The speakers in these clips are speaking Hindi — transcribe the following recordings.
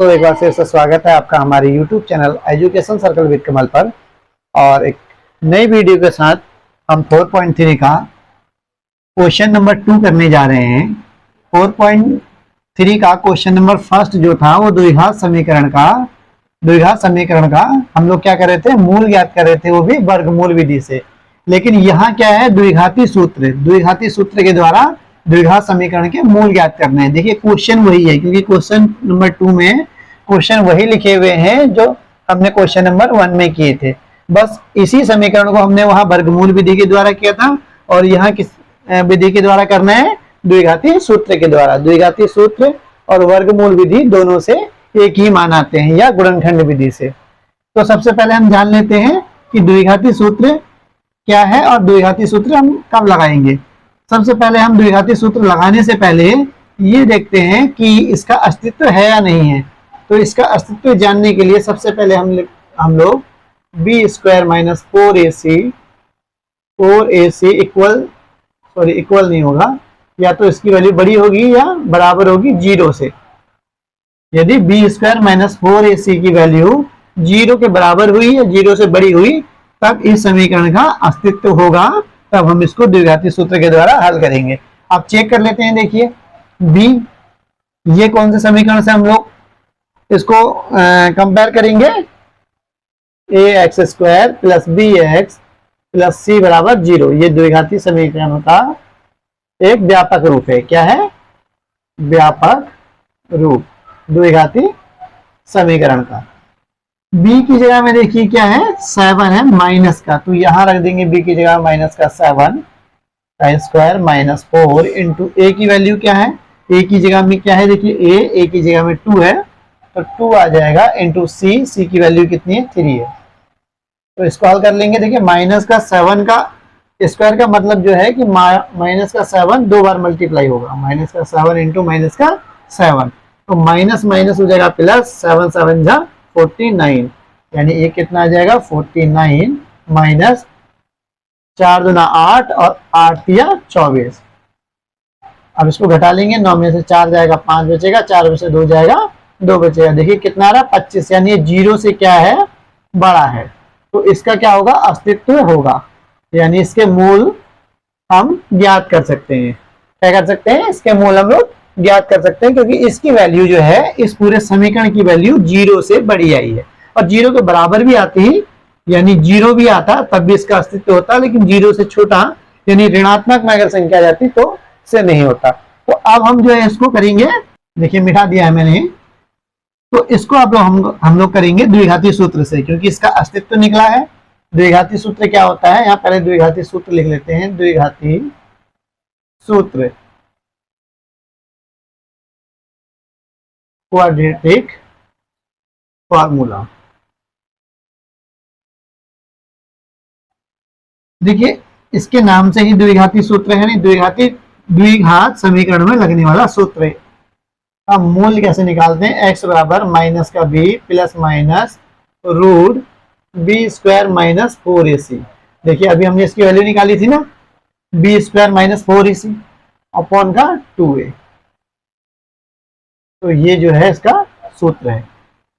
दोस्तों, एक बार फिर से स्वागत है आपका हमारे YouTube channel Education Circle with Kamal पर। और एक नई वीडियो के साथ हम 4.3 का क्वेश्चन नंबर 2 करने जा रहे हैं। 4.3 का क्वेश्चन नंबर फर्स्ट जो था वो द्विघात समीकरण का हम लोग क्या कर रहे थे, मूल ज्ञात कर रहे थे, वो भी वर्गमूल विधि से। लेकिन यहाँ क्या है, द्विघाती सूत्र के द्वारा द्विघात समीकरण के मूल ज्ञात करने हैं। देखिए क्वेश्चन वही है, क्योंकि क्वेश्चन नंबर 2 में क्वेश्चन वही लिखे हुए हैं जो हमने क्वेश्चन नंबर 1 में किए थे। बस इसी समीकरण को हमने वहां वर्गमूल विधि के द्वारा किया था और यहाँ किस विधि के द्वारा करना है, द्विघाती सूत्र के द्वारा। द्विघाती सूत्र और वर्गमूल विधि दोनों से एक ही मान आते हैं, या गुणनखंड विधि से। तो सबसे पहले हम जान लेते हैं कि द्विघाती सूत्र क्या है और द्विघाती सूत्र हम कब लगाएंगे। सबसे पहले हम द्विघाती सूत्र लगाने से पहले ये देखते हैं कि इसका अस्तित्व है या नहीं है। तो इसका अस्तित्व जानने के लिए सबसे पहले हम लोग b² - 4ac इक्वल नहीं होगा, या तो इसकी वैल्यू बड़ी होगी या बराबर होगी 0 से। यदि b² - 4ac की वैल्यू 0 के बराबर हुई या 0 से बड़ी हुई, तब इस समीकरण का अस्तित्व होगा, तब हम इसको द्विघाती सूत्र के द्वारा हल करेंगे। आप चेक कर लेते हैं। देखिए b, ये कौन से समीकरण से हम लोग इसको कंपेयर करेंगे, ax² + bx + c = 0। ये द्विघाती समीकरण का एक व्यापक रूप है। क्या है? व्यापक रूप द्विघाती समीकरण का। b की जगह में देखिए क्या है, 7 है माइनस का, तो यहां रख देंगे b की जगह माइनस का 7 का स्क्वायर माइनस 4 इंटू a की वैल्यू क्या है, a की जगह में क्या है, देखिए a की जगह में 2 है, तो 2 आ जाएगा इंटू c की वैल्यू कितनी है, 3 है। तो इसको हल कर लेंगे। देखिए माइनस का 7 का स्क्वायर का मतलब जो है कि माइनस का 7 2 बार मल्टीप्लाई होगा, माइनस का 7 इंटू माइनस का 7, तो माइनस माइनस हो जाएगा प्लस, 7 7 जा 49, यानी ये कितना आ जाएगा 49 माइनस 4 दूना 8 और 8 या 24। अब इसको घटा लेंगे, 9 में से 4 जाएगा 5 बचेगा, 4 में से 2 जाएगा 2 बचेगा। देखिए कितना आ रहा 25, यानी ये 0 से क्या है, बड़ा है, तो इसका क्या होगा, अस्तित्व होगा, यानी इसके मूल हम ज्ञात कर सकते हैं। क्या कर सकते हैं, इसके मूल हम लोग ज्ञात कर सकते हैं, क्योंकि इसकी वैल्यू जो है, इस पूरे समीकरण की वैल्यू 0 से बड़ी आई है, और 0 के बराबर भी आती, यानी 0 भी आता तब भी इसका अस्तित्व होता, लेकिन 0 से छोटा यानी ऋणात्मक में अगर संख्या जाती तो से नहीं होता। तो अब हम जो है इसको करेंगे, देखिए मिटा दिया है मैंने, तो इसको अब हम लोग करेंगे द्विघाती सूत्र से, क्योंकि इसका अस्तित्व निकला है। द्विघाती सूत्र क्या होता है, यहाँ पहले द्विघाती सूत्र लिख लेते हैं। द्विघाती सूत्र क्वाड्रेटिक फॉर्मूला। देखिए इसके नाम से ही द्विघाती सूत्र है, नहीं द्विघात समीकरण में लगने वाला सूत्र है। अब मूल कैसे निकालते हैं, x बराबर माइनस का b plus minus root b² - 4ac। देखिए अभी हमने इसकी वैल्यू निकाली थी ना, b² - 4ac अपॉन का 2a, तो ये जो है इसका सूत्र है।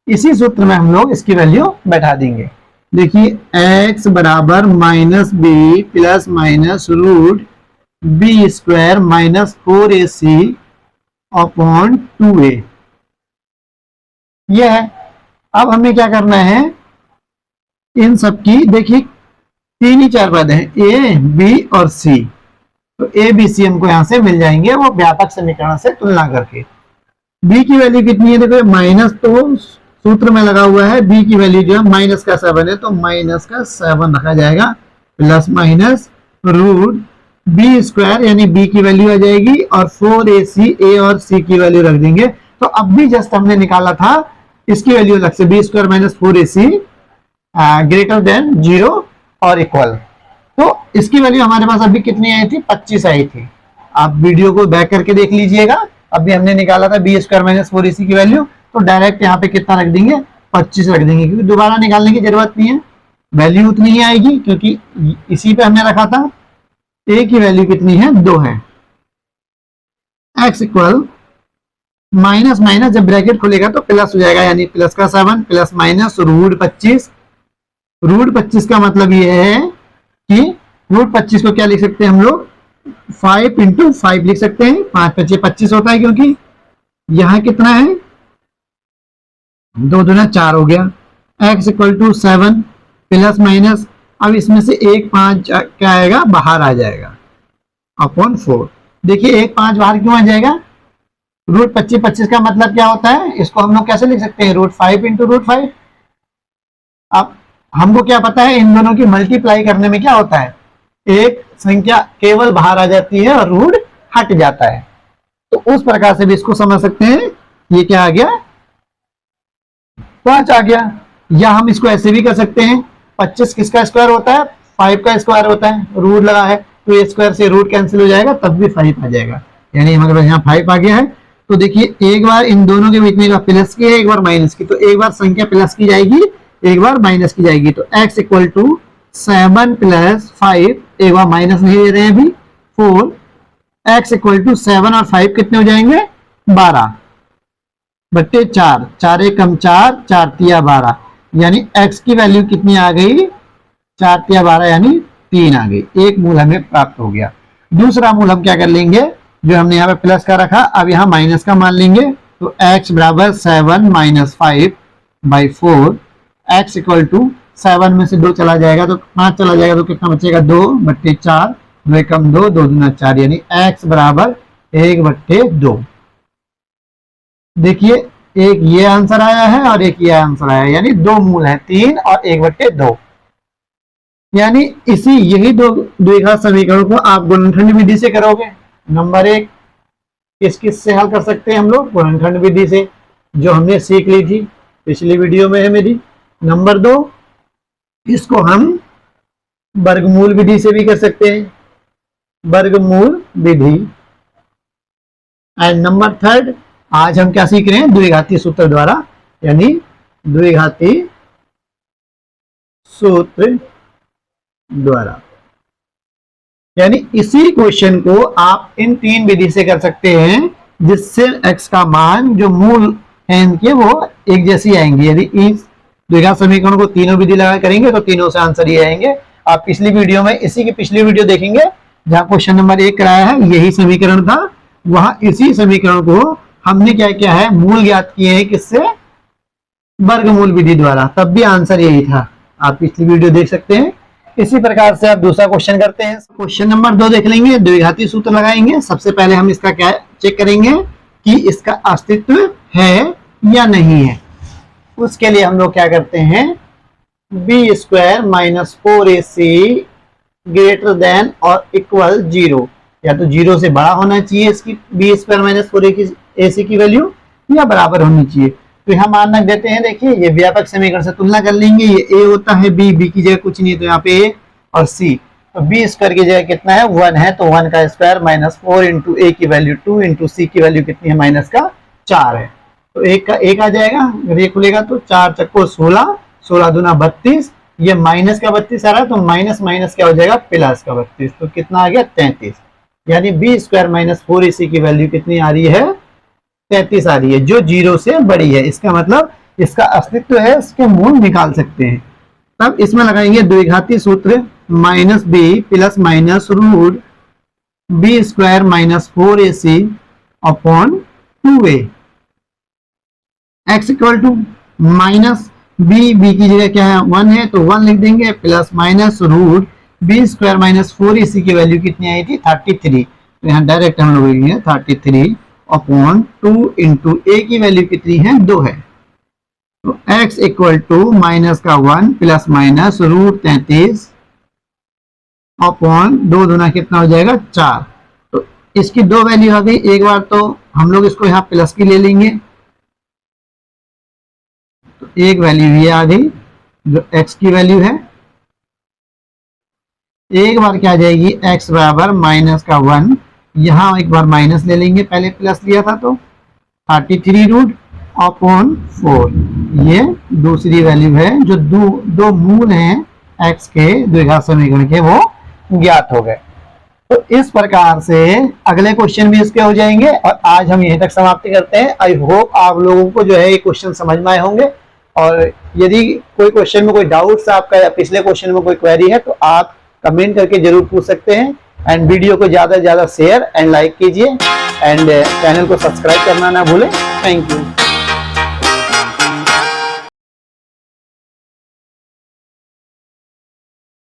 इसी सूत्र में हम लोग इसकी वैल्यू बैठा देंगे। देखिए x बराबर -b plus minus root b² - 4ac upon 2a, यह है। अब हमें क्या करना है, इन सब की देखिए 3 ही 4 पद हैं, a b और c, तो a b c हमको यहां से मिल जाएंगे, वो व्यापक समीकरण से तुलना करके। b की वैल्यू कितनी है, देखो माइनस तो सूत्र में लगा हुआ है, b की वैल्यू जो है माइनस का 7 है, तो माइनस का 7 रखा जाएगा प्लस माइनस रूट b² यानी b की वैल्यू आ जाएगी, और 4ac a और c की वैल्यू रख देंगे। तो अब भी जस्ट हमने निकाला था इसकी वैल्यू अलग से, b² - 4ac ग्रेटर देन 0 और इक्वल। तो इसकी वैल्यू हमारे पास अभी कितनी आई थी, 25 आई थी। आप वीडियो को बैक करके देख लीजिएगा। अभी हमने निकाला था b² - 4ac की वैल्यू, तो डायरेक्ट यहाँ पे कितना रख देंगे, 25 रख देंगे, क्योंकि दोबारा निकालने की जरूरत नहीं है, वैल्यू उतनी ही आएगी, क्योंकि इसी पे हमने रखा था। a की वैल्यू कितनी है, 2 है। x इक्वल माइनस माइनस जब ब्रैकेट खुलेगा तो प्लस हो जाएगा, यानी प्लस का 7 प्लस माइनस रूट 25। रूट 25 का मतलब ये है कि रूट 25 को क्या लिख सकते हैं हम लोग, 5 इंटू 5 लिख सकते हैं। 5 5 25 होता है, क्योंकि यहां कितना है, 2 दूना 4 हो गया। x equal to 7 plus minus, अब इसमें से 1 5 क्या आएगा, बाहर आ जाएगा अपॉन 4। देखिए 1 5 बाहर क्यों आ जाएगा, रूट 25 25 का मतलब क्या होता है, इसको हम लोग कैसे लिख सकते हैं, रूट 5 इंटू रूट 5। अब हमको क्या पता है, इन दोनों की मल्टीप्लाई करने में क्या होता है, एक संख्या केवल बाहर आ जाती है और रूट हट जाता है। तो उस प्रकार से भी इसको समझ सकते हैं, ये क्या आ गया, 5 आ गया। या हम इसको ऐसे भी कर सकते हैं, 25 किसका स्क्वायर होता है, 5 का स्क्वायर होता है, रूट लगा है तो ये स्क्वायर से रूट कैंसिल हो जाएगा, तब भी 5 आ जाएगा, यानी हमारे पास यहाँ 5 आ गया है। तो देखिए एक बार इन दोनों के बीच में एक बार प्लस की है, एक बार माइनस की, तो एक बार संख्या प्लस की जाएगी, एक बार माइनस की जाएगी। तो x इक्वल टू 7 प्लस 5, एक बार माइनस नहीं दे रहे हैं अभी, 4, x इक्वल टू 7 और 5 कितने हो जाएंगे, 12 बट्टे 4, 4 एक कम 4, 4 तिया 12, यानी x की वैल्यू कितनी आ गई, 4 तिया 12 यानी 3 आ गई। एक मूल हमें प्राप्त हो गया। दूसरा मूल हम क्या कर लेंगे, जो हमने यहाँ पे प्लस का रखा, अब यहाँ माइनस का मान लेंगे। तो x बराबर 7 minus 5 by 4, x equal to 7 में से 2 चला जाएगा तो 5 चला जाएगा, तो कितना बचेगा, 2 बट्टे 4, 2 कम 2, 2 दूना 4, यानी x बराबर 1 बट्टे 2। देखिए एक ये आंसर आया है और एक ये आंसर आया है, यानी 2 मूल है, 3 और 1 बट्टे 2। यानी इसी यही दो द्विघात समीकरण को आप गुणनखंड विधि से करोगे। नंबर 1 किस से हल कर सकते हैं हम लोग, गुणनखंड विधि से, जो हमने सीख ली थी पिछली वीडियो में है मेरी। नंबर 2 इसको हम वर्गमूल विधि से भी कर सकते हैं, वर्गमूल विधि। एंड नंबर 3 आज हम क्या सीख रहे हैं, द्विघाती सूत्र द्वारा, यानी द्विघाती सूत्र द्वारा, यानी इसी क्वेश्चन को आप इन 3 विधि से कर सकते हैं, जिससे x का मान जो मूल है इनके वो एक जैसी आएंगे। यदि इस द्विघात समीकरण को तीनों विधि लगा करेंगे तो तीनों से आंसर ये आएंगे। आप पिछली वीडियो में इसी की पिछली वीडियो देखेंगे जहां क्वेश्चन नंबर 1 कराया है, यही समीकरण था, वहां इसी समीकरण को हमने क्या किया है, मूल ज्ञात किए हैं, किससे, वर्गमूल विधि द्वारा, तब भी आंसर यही था। आप पिछली वीडियो देख सकते हैं। इसी प्रकार से आप दूसरा क्वेश्चन करते हैं। क्वेश्चन नंबर 2 देख लेंगे, द्विघाती सूत्र लगाएंगे। सबसे पहले हम इसका क्या चेक करेंगे कि इसका अस्तित्व है या नहीं है। उसके लिए हम लोग क्या करते हैं, B square minus 4ac greater than और इक्वल 0, या तो 0 से बड़ा होना चाहिए इसकी बी स्क्वायर माइनस 4ac की वैल्यू, या बराबर होनी चाहिए। तो यहाँ मान रख देते हैं, देखिए ये व्यापक समीकरण से तुलना कर लेंगे, ये a होता है, b की जगह कुछ नहीं, तो यहाँ पे a और c, तो b स्क्वायर की जगह कितना है, 1 है, तो 1 का स्क्वायर माइनस 4 इंटू a की वैल्यू 2 इंटू c की वैल्यू कितनी है, माइनस का 4 है, तो 1 का 1 आ जाएगा। अगर ये खुलेगा तो 4 चक्को 16, 16 दूना 32, ये माइनस का 32 आ रहा है, तो माइनस माइनस क्या हो जाएगा, प्लस का 32, तो कितना आ गया 33, यानी बी स्क्वायर माइनस 4ac की वैल्यू कितनी आ रही है, 33 आ रही है, जो 0 से बड़ी है। इसका मतलब इसका अस्तित्व है, इसके मूल निकाल सकते हैं। तब इसमें लगाएंगे द्विघाती सूत्र, minus B plus minus root B square minus 4ac upon 2a, x equal to minus B, B की जगह क्या है 1 है, तो 1 लिख देंगे, plus minus root B square minus 4ac की वैल्यू कितनी आई थी, 33, तो यहाँ डायरेक्ट हम लोग लिखेंगे 33 अपॉन 2 इंटू ए की वैल्यू कितनी है, 2 है, तो x इक्वल टू माइनस का 1 प्लस माइनस रूट 33 अपॉन 2 दूना कितना हो जाएगा 4, तो इसकी 2 वैल्यू आ गई। एक बार तो हम लोग इसको यहाँ प्लस की ले लेंगे, तो एक वैल्यू ये आ गई जो x की वैल्यू है। एक बार क्या आ जाएगी, x बराबर माइनस का 1, यहाँ एक बार माइनस ले लेंगे, पहले प्लस लिया था, तो 33 रूट अपॉन 4, ये दूसरी वैल्यू है, जो दो मूल हैं x के द्विघात समीकरण के, वो ज्ञात हो गए। तो इस प्रकार से अगले क्वेश्चन भी इसके हो जाएंगे और आज हम यहीं तक समाप्ति करते हैं। आई होप आप लोगों को जो है ये क्वेश्चन समझ में आए होंगे, और यदि कोई क्वेश्चन में कोई डाउट्स आपका या पिछले क्वेश्चन में कोई क्वेरी है तो आप कमेंट करके जरूर पूछ सकते हैं। एंड वीडियो को ज्यादा से ज्यादा शेयर एंड लाइक कीजिए एंड चैनल को सब्सक्राइब करना ना भूलें। Thank you.